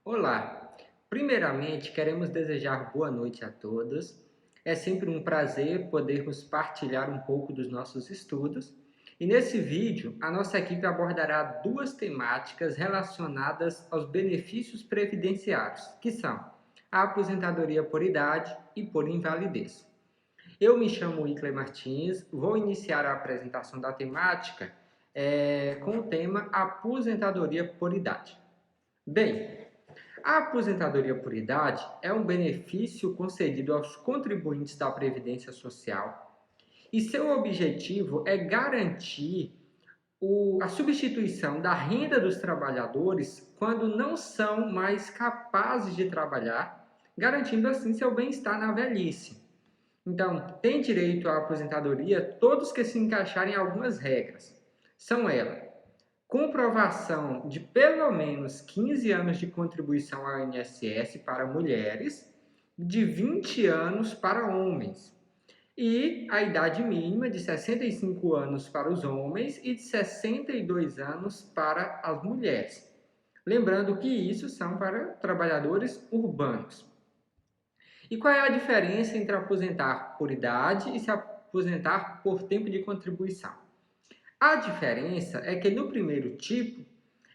Olá! Primeiramente, queremos desejar boa noite a todos. É sempre um prazer podermos partilhar um pouco dos nossos estudos. E nesse vídeo, a nossa equipe abordará duas temáticas relacionadas aos benefícios previdenciários, que são a aposentadoria por idade e por invalidez. Eu me chamo Icler Martins, vou iniciar a apresentação da temática com o tema aposentadoria por idade. Bem, a aposentadoria por idade é um benefício concedido aos contribuintes da Previdência Social e seu objetivo é garantir a substituição da renda dos trabalhadores quando não são mais capazes de trabalhar, garantindo assim seu bem-estar na velhice. Então, tem direito à aposentadoria todos que se encaixarem em algumas regras. São elas: comprovação de pelo menos 15 anos de contribuição ao INSS para mulheres, de 20 anos para homens, e a idade mínima de 65 anos para os homens e de 62 anos para as mulheres. Lembrando que isso são para trabalhadores urbanos. E qual é a diferença entre aposentar por idade e se aposentar por tempo de contribuição? A diferença é que no primeiro tipo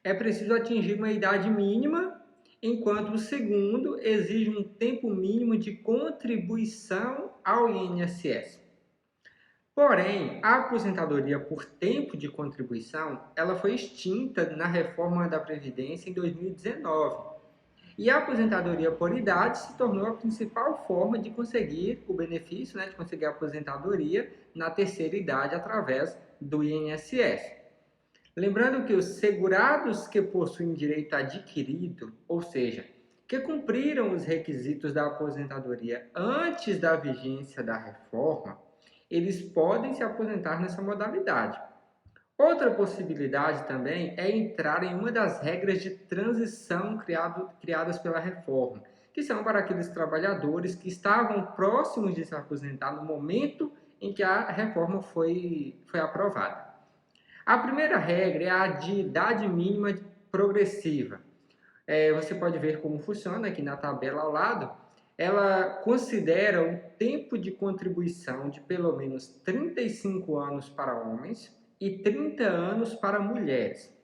é preciso atingir uma idade mínima, enquanto o segundo exige um tempo mínimo de contribuição ao INSS. Porém, a aposentadoria por tempo de contribuição, ela foi extinta na reforma da Previdência em 2019. E a aposentadoria por idade se tornou a principal forma de conseguir o benefício, de conseguir a aposentadoria na terceira idade através do INSS. Lembrando que os segurados que possuem direito adquirido, ou seja, que cumpriram os requisitos da aposentadoria antes da vigência da reforma, eles podem se aposentar nessa modalidade. Outra possibilidade também é entrar em uma das regras de transição criadas pela reforma, que são para aqueles trabalhadores que estavam próximos de se aposentar no momento em que a reforma foi aprovada. A primeira regra é a de idade mínima progressiva. Você pode ver como funciona aqui na tabela ao lado. Ela considera o tempo de contribuição de pelo menos 35 anos para homens e 30 anos para mulheres.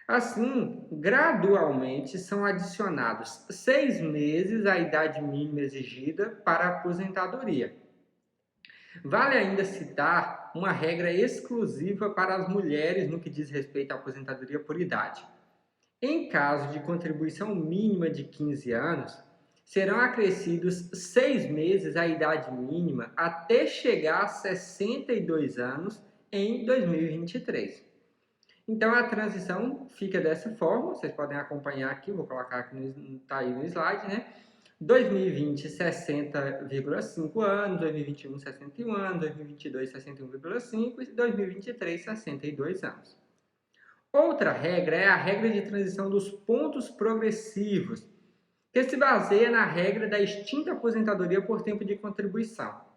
Assim, gradualmente são adicionados 6 meses à idade mínima exigida para a aposentadoria. Vale ainda citar uma regra exclusiva para as mulheres no que diz respeito à aposentadoria por idade. Em caso de contribuição mínima de 15 anos, serão acrescidos 6 meses à idade mínima até chegar a 62 anos em 2023. Então, a transição fica dessa forma, vocês podem acompanhar aqui, vou colocar aqui, tá aí no slide, né? 2020, 60,5 anos, 2021, 61 anos, 2022, 61,5 e 2023, 62 anos. Outra regra é a regra de transição dos pontos progressivos, que se baseia na regra da extinta aposentadoria por tempo de contribuição.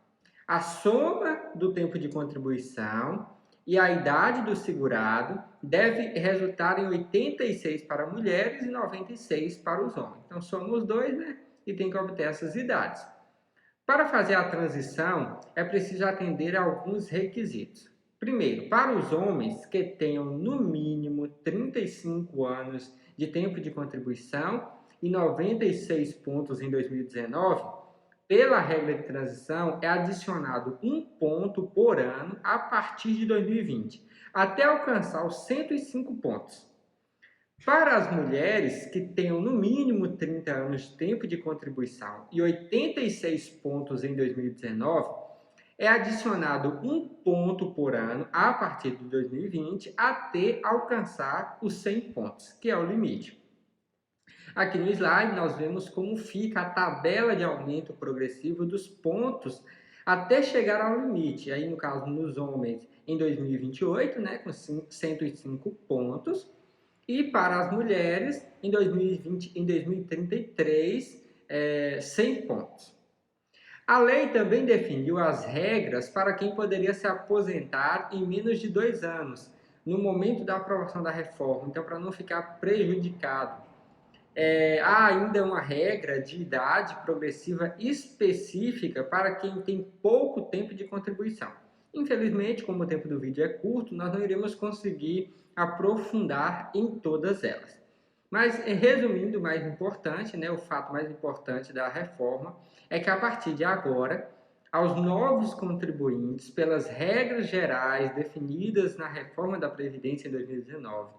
A soma do tempo de contribuição e a idade do segurado deve resultar em 86 para mulheres e 96 para os homens. Então, soma os dois, e tem que obter essas idades. Para fazer a transição, é preciso atender a alguns requisitos. Primeiro, para os homens que tenham no mínimo 35 anos de tempo de contribuição e 96 pontos em 2019, pela regra de transição é adicionado 1 ponto por ano a partir de 2020, até alcançar os 105 pontos. Para as mulheres que tenham no mínimo 30 anos de tempo de contribuição e 86 pontos em 2019, é adicionado 1 ponto por ano a partir de 2020 até alcançar os 100 pontos, que é o limite. Aqui no slide nós vemos como fica a tabela de aumento progressivo dos pontos até chegar ao limite. Aí, no caso, nos homens, em 2028, com 105 pontos. E para as mulheres, em 2020, em 2033, 100 pontos. A lei também definiu as regras para quem poderia se aposentar em menos de 2 anos, no momento da aprovação da reforma, então para não ficar prejudicado. há ainda uma regra de idade progressiva específica para quem tem pouco tempo de contribuição. Infelizmente, como o tempo do vídeo é curto, nós não iremos conseguir aprofundar em todas elas. Mas, resumindo, o mais importante, o fato mais importante da reforma é que a partir de agora, aos novos contribuintes, pelas regras gerais definidas na reforma da Previdência em 2019,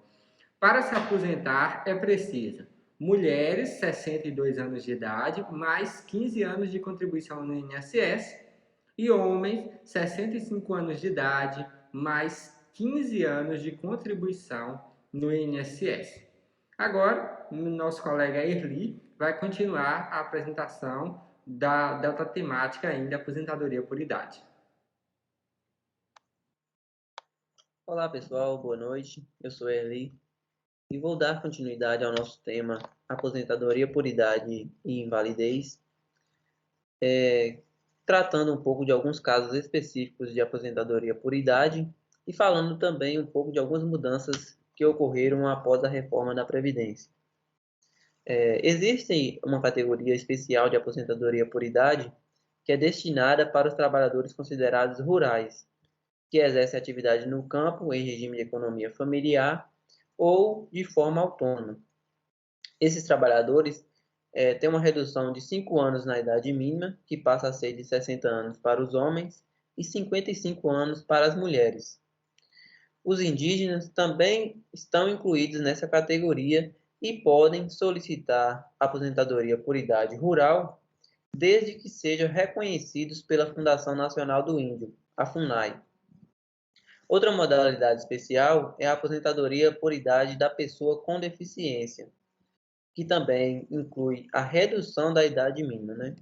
para se aposentar é preciso mulheres, 62 anos de idade, mais 15 anos de contribuição no INSS, e homens, 65 anos de idade, mais 15 anos de contribuição no INSS. Agora, o nosso colega Erli vai continuar a apresentação da outra temática ainda, aposentadoria por idade. Olá pessoal, boa noite. Eu sou Erli e vou dar continuidade ao nosso tema aposentadoria por idade e invalidez, tratando um pouco de alguns casos específicos de aposentadoria por idade e falando também um pouco de algumas mudanças que ocorreram após a reforma da Previdência. Existe uma categoria especial de aposentadoria por idade que é destinada para os trabalhadores considerados rurais, que exercem atividade no campo em regime de economia familiar ou de forma autônoma. Esses trabalhadores têm uma redução de 5 anos na idade mínima, que passa a ser de 60 anos para os homens e 55 anos para as mulheres. Os indígenas também estão incluídos nessa categoria e podem solicitar aposentadoria por idade rural, desde que sejam reconhecidos pela Fundação Nacional do Índio, a FUNAI. Outra modalidade especial é a aposentadoria por idade da pessoa com deficiência, que também inclui a redução da idade mínima,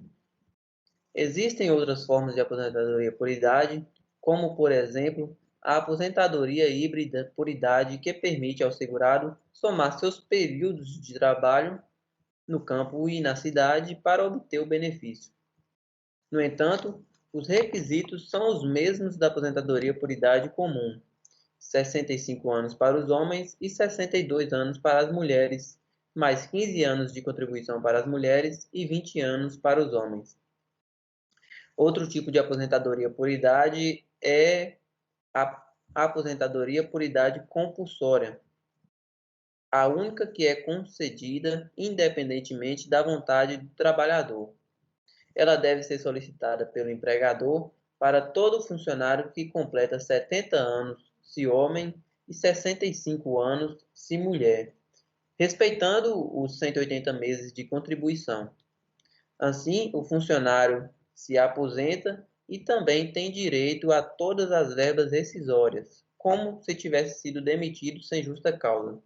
Existem outras formas de aposentadoria por idade, como, por exemplo, a aposentadoria híbrida por idade, que permite ao segurado somar seus períodos de trabalho no campo e na cidade para obter o benefício. No entanto, os requisitos são os mesmos da aposentadoria por idade comum: 65 anos para os homens e 62 anos para as mulheres, mais 15 anos de contribuição para as mulheres e 20 anos para os homens. Outro tipo de aposentadoria por idade é a aposentadoria por idade compulsória, a única que é concedida independentemente da vontade do trabalhador. Ela deve ser solicitada pelo empregador para todo funcionário que completa 70 anos, se homem, e 65 anos, se mulher, respeitando os 180 meses de contribuição. Assim, o funcionário se aposenta e também tem direito a todas as verbas rescisórias, como se tivesse sido demitido sem justa causa.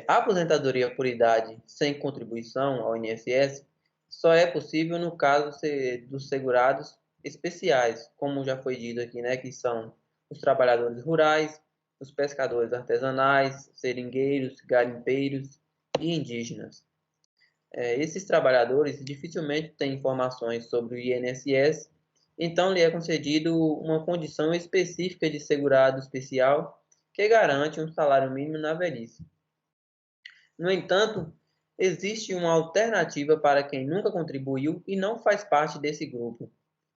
A aposentadoria por idade sem contribuição ao INSS só é possível no caso dos segurados especiais, como já foi dito aqui, que são os trabalhadores rurais, os pescadores artesanais, seringueiros, garimpeiros e indígenas. Esses trabalhadores dificilmente têm informações sobre o INSS, então lhe é concedido uma condição específica de segurado especial que garante um salário mínimo na velhice. No entanto, existe uma alternativa para quem nunca contribuiu e não faz parte desse grupo.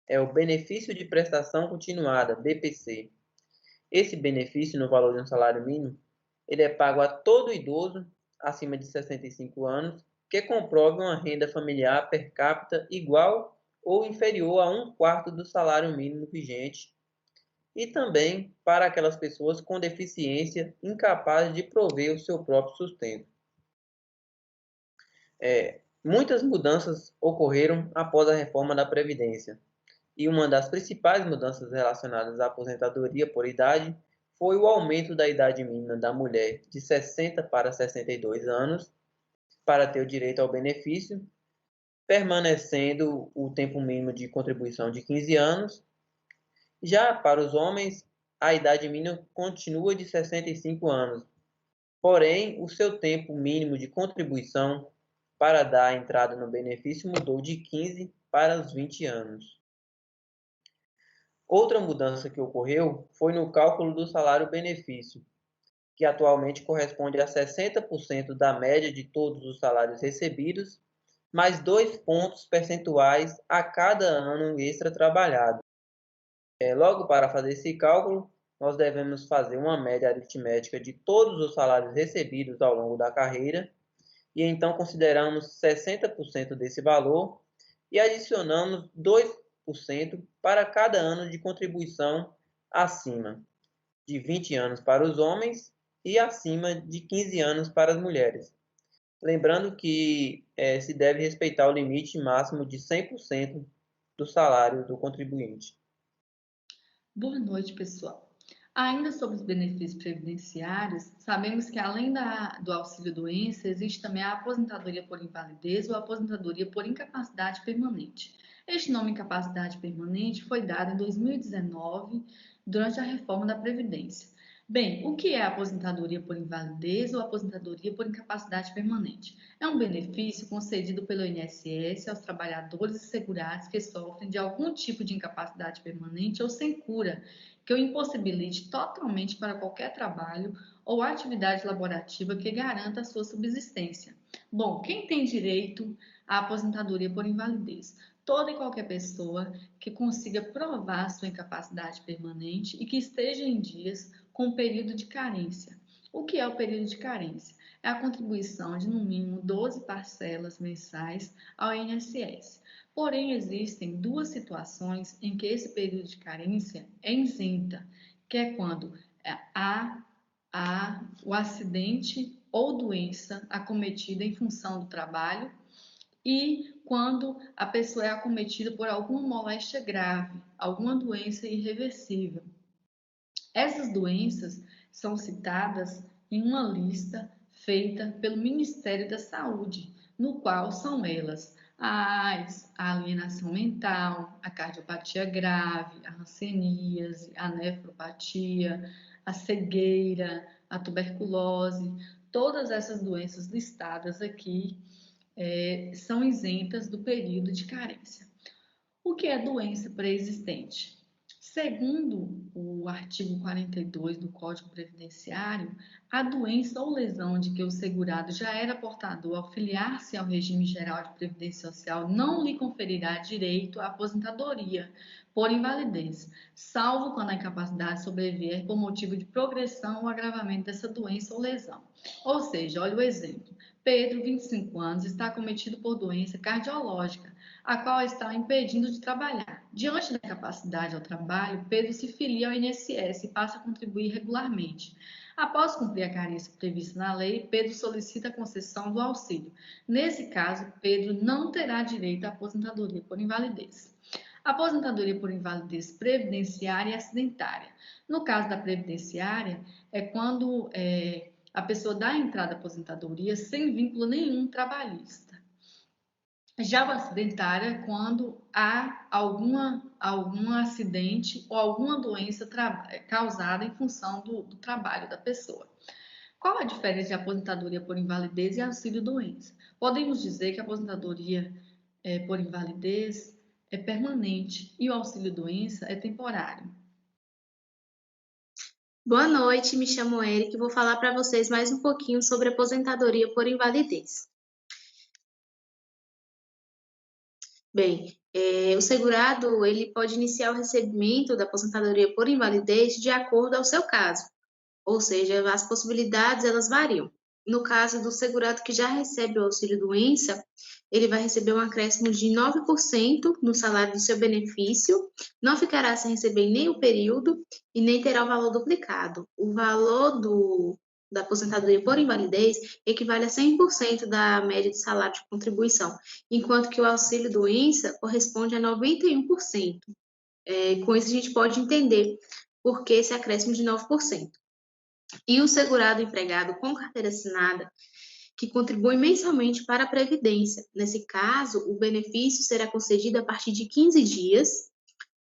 É o Benefício de Prestação Continuada, BPC. Esse benefício, no valor de um salário mínimo, ele é pago a todo idoso acima de 65 anos que comprove uma renda familiar per capita igual ou inferior a 1/4 do salário mínimo vigente, e também para aquelas pessoas com deficiência incapazes de prover o seu próprio sustento. Muitas mudanças ocorreram após a reforma da Previdência, e uma das principais mudanças relacionadas à aposentadoria por idade foi o aumento da idade mínima da mulher de 60 para 62 anos para ter o direito ao benefício, permanecendo o tempo mínimo de contribuição de 15 anos. Já para os homens, a idade mínima continua de 65 anos, porém, o seu tempo mínimo de contribuição para dar entrada no benefício mudou de 15 para os 20 anos. Outra mudança que ocorreu foi no cálculo do salário-benefício, que atualmente corresponde a 60% da média de todos os salários recebidos, mais 2 pontos percentuais a cada ano extra trabalhado. Logo, para fazer esse cálculo, nós devemos fazer uma média aritmética de todos os salários recebidos ao longo da carreira, e então consideramos 60% desse valor e adicionamos 2% para cada ano de contribuição acima de 20 anos para os homens e acima de 15 anos para as mulheres. Lembrando que se deve respeitar o limite máximo de 100% do salário do contribuinte. Boa noite, pessoal. Ainda sobre os benefícios previdenciários, sabemos que além do auxílio-doença, existe também a aposentadoria por invalidez ou aposentadoria por incapacidade permanente. Este nome incapacidade permanente foi dado em 2019, durante a reforma da Previdência. Bem, o que é a aposentadoria por invalidez ou aposentadoria por incapacidade permanente? É um benefício concedido pelo INSS aos trabalhadores e segurados que sofrem de algum tipo de incapacidade permanente ou sem cura, que o impossibilite totalmente para qualquer trabalho ou atividade laborativa que garanta a sua subsistência. Bom, quem tem direito à aposentadoria por invalidez? Toda e qualquer pessoa que consiga provar sua incapacidade permanente e que esteja em dias com o período de carência. O que é o período de carência? É a contribuição de no mínimo 12 parcelas mensais ao INSS. Porém, existem duas situações em que esse período de carência é isenta, que é quando há o acidente ou doença acometida em função do trabalho e quando a pessoa é acometida por alguma moléstia grave, alguma doença irreversível. Essas doenças são citadas em uma lista feita pelo Ministério da Saúde, no qual são elas a AIDS, a alienação mental, a cardiopatia grave, a hanseníase, a nefropatia, a cegueira, a tuberculose. Todas essas doenças listadas aqui são isentas do período de carência. O que é doença pré-existente? Segundo o artigo 42 do Código Previdenciário, a doença ou lesão de que o segurado já era portador ao filiar-se ao regime geral de previdência social não lhe conferirá direito à aposentadoria por invalidez, salvo quando a incapacidade sobrevier por motivo de progressão ou agravamento dessa doença ou lesão. Ou seja, olha o exemplo. Pedro, 25 anos, está acometido por doença cardiológica, a qual está impedindo de trabalhar. Diante da incapacidade ao trabalho, Pedro se filia ao INSS e passa a contribuir regularmente. Após cumprir a carência prevista na lei, Pedro solicita a concessão do auxílio. Nesse caso, Pedro não terá direito à aposentadoria por invalidez. A aposentadoria por invalidez previdenciária e acidentária. No caso da previdenciária, é quando a pessoa dá entrada à aposentadoria sem vínculo nenhum trabalhista. Já o acidentária é quando há algum acidente ou alguma doença causada em função do trabalho da pessoa. Qual a diferença de aposentadoria por invalidez e auxílio-doença? Podemos dizer que a aposentadoria por invalidez é permanente e o auxílio-doença é temporário. Boa noite, me chamo Eric e vou falar para vocês mais um pouquinho sobre aposentadoria por invalidez. Bem, o segurado ele pode iniciar o recebimento da aposentadoria por invalidez de acordo ao seu caso, ou seja, as possibilidades elas variam. No caso do segurado que já recebe o auxílio-doença, ele vai receber um acréscimo de 9% no salário do seu benefício, não ficará sem receber em nenhum período e nem terá o valor duplicado. O valor da aposentadoria por invalidez equivale a 100% da média de salário de contribuição, enquanto que o auxílio-doença corresponde a 91%. Com isso, a gente pode entender por que esse acréscimo de 9%. E o segurado empregado com carteira assinada, que contribui mensalmente para a Previdência. Nesse caso, o benefício será concedido a partir de 15 dias,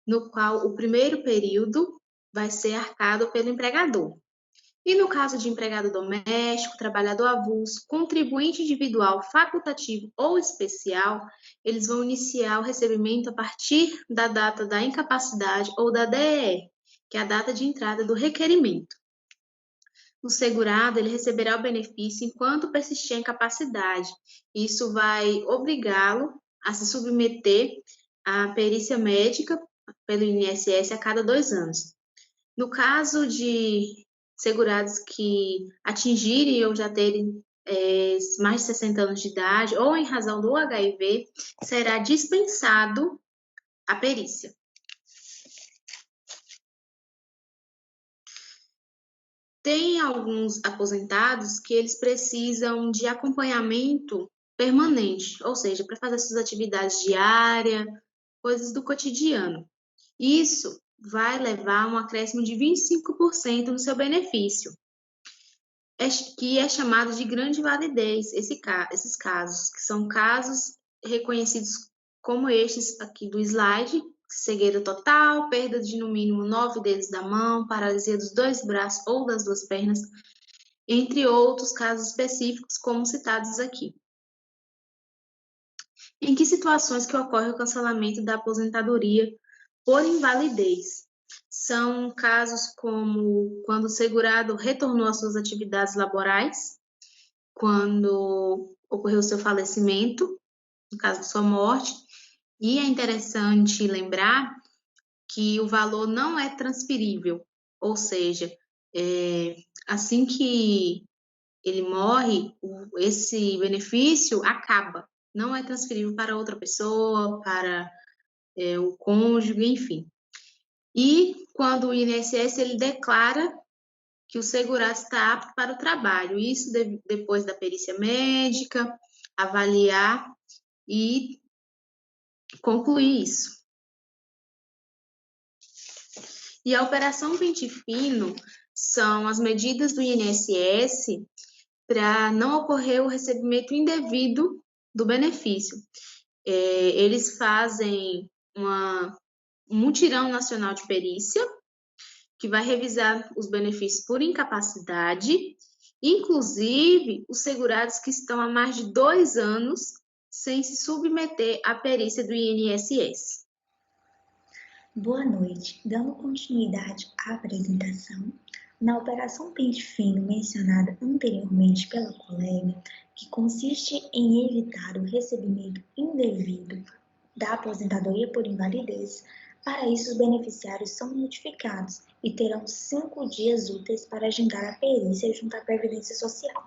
no qual o primeiro período vai ser arcado pelo empregador. E no caso de empregado doméstico, trabalhador avulso, contribuinte individual, facultativo ou especial, eles vão iniciar o recebimento a partir da data da incapacidade ou da DER, que é a data de entrada do requerimento. o segurado ele receberá o benefício enquanto persistir a incapacidade. Isso vai obrigá-lo a se submeter à perícia médica pelo INSS a cada 2 anos. No caso de segurados que atingirem ou já terem mais de 60 anos de idade ou em razão do HIV, será dispensado a perícia. Tem alguns aposentados que eles precisam de acompanhamento permanente, ou seja, para fazer suas atividades diárias, coisas do cotidiano. Isso vai levar a um acréscimo de 25% no seu benefício, que é chamado de grande validez, esses casos, que são casos reconhecidos como estes aqui do slide: cegueira total, perda de no mínimo 9 dedos da mão, paralisia dos 2 braços ou das 2 pernas, entre outros casos específicos como citados aqui. Em que situações que ocorre o cancelamento da aposentadoria por invalidez? São casos como quando o segurado retornou às suas atividades laborais, quando ocorreu seu falecimento, no caso de sua morte, e é interessante lembrar que o valor não é transferível, ou seja, assim que ele morre, esse benefício acaba, não é transferível para outra pessoa, para o cônjuge, enfim. E quando o INSS ele declara que o segurado está apto para o trabalho, isso depois da perícia médica, avaliar e concluir isso. E a Operação Pente Fino são as medidas do INSS para não ocorrer o recebimento indevido do benefício. Eles fazem um mutirão nacional de perícia, que vai revisar os benefícios por incapacidade, inclusive os segurados que estão há mais de 2 anos sem se submeter à perícia do INSS. Boa noite. Dando continuidade à apresentação, na Operação Pente Fino mencionada anteriormente pela colega, que consiste em evitar o recebimento indevido da aposentadoria por invalidez, para isso os beneficiários são notificados e terão 5 dias úteis para agendar a perícia junto à Previdência Social.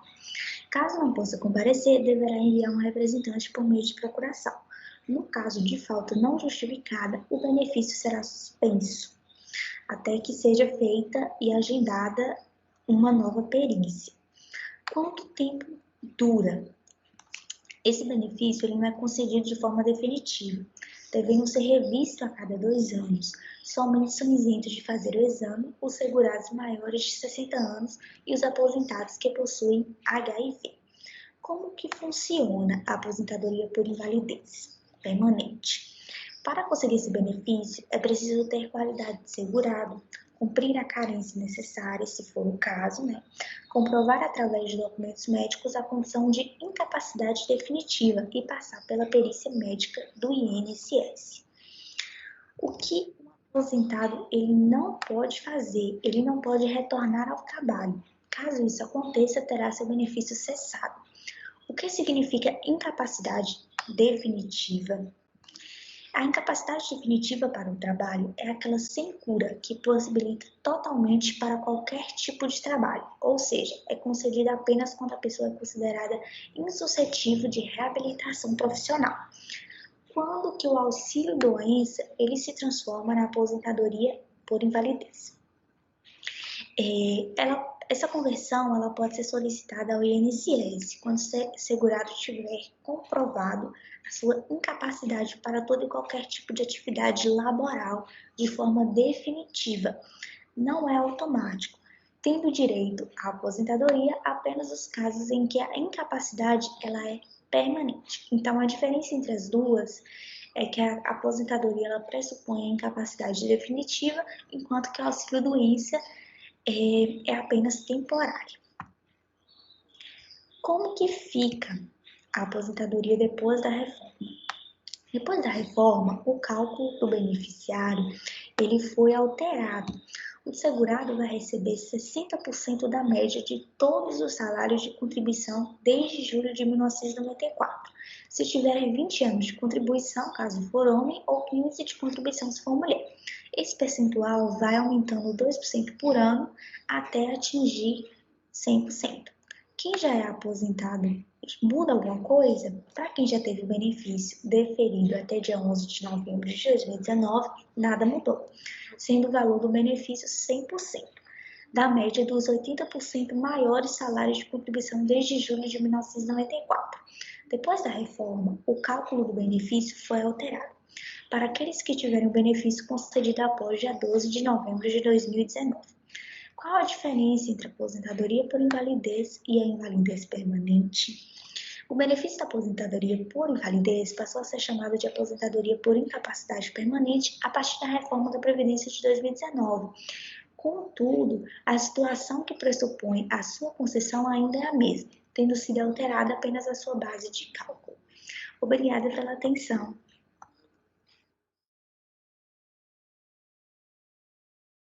Caso não possa comparecer, deverá enviar um representante por meio de procuração. No caso de falta não justificada, o benefício será suspenso, até que seja feita e agendada uma nova perícia. Quanto tempo dura? Esse benefício ele não é concedido de forma definitiva, devendo ser revisto a cada 2 anos. Somente são isentos de fazer o exame os segurados maiores de 60 anos e os aposentados que possuem HIV. Como que funciona a aposentadoria por invalidez permanente? Para conseguir esse benefício, é preciso ter qualidade de segurado, cumprir a carência necessária, se for o caso, comprovar através de documentos médicos a condição de incapacidade definitiva e passar pela perícia médica do INSS. O que um aposentado ele não pode fazer? Ele não pode retornar ao trabalho. Caso isso aconteça, terá seu benefício cessado. O que significa incapacidade definitiva? A incapacidade definitiva para o trabalho é aquela sem cura que possibilita totalmente para qualquer tipo de trabalho, ou seja, é concedida apenas quando a pessoa é considerada insuscetível de reabilitação profissional. Quando que o auxílio-doença ele se transforma na aposentadoria por invalidez? Essa conversão ela pode ser solicitada ao INSS quando o segurado tiver comprovado a sua incapacidade para todo e qualquer tipo de atividade laboral de forma definitiva. Não é automático, tendo direito à aposentadoria apenas os casos em que a incapacidade ela é permanente. Então, a diferença entre as duas é que a aposentadoria ela pressupõe a incapacidade definitiva, enquanto que o auxílio-doença é apenas temporário. Como que fica a aposentadoria depois da reforma? Depois da reforma, o cálculo do beneficiário ele foi alterado. o segurado vai receber 60% da média de todos os salários de contribuição desde julho de 1994, se tiver 20 anos de contribuição, caso for homem, ou 15 de contribuição se for mulher. Esse percentual vai aumentando 2% por ano até atingir 100%. Quem já é aposentado, muda alguma coisa? Para quem já teve o benefício deferido até dia 11 de novembro de 2019, nada mudou, sendo o valor do benefício 100%, da média dos 80% maiores salários de contribuição desde julho de 1994. Depois da reforma, o cálculo do benefício foi alterado para aqueles que tiverem o benefício concedido após dia 12 de novembro de 2019. Qual a diferença entre a aposentadoria por invalidez e a invalidez permanente? O benefício da aposentadoria por invalidez passou a ser chamado de aposentadoria por incapacidade permanente a partir da reforma da Previdência de 2019. Contudo, a situação que pressupõe a sua concessão ainda é a mesma, tendo sido alterada apenas a sua base de cálculo. Obrigada pela atenção.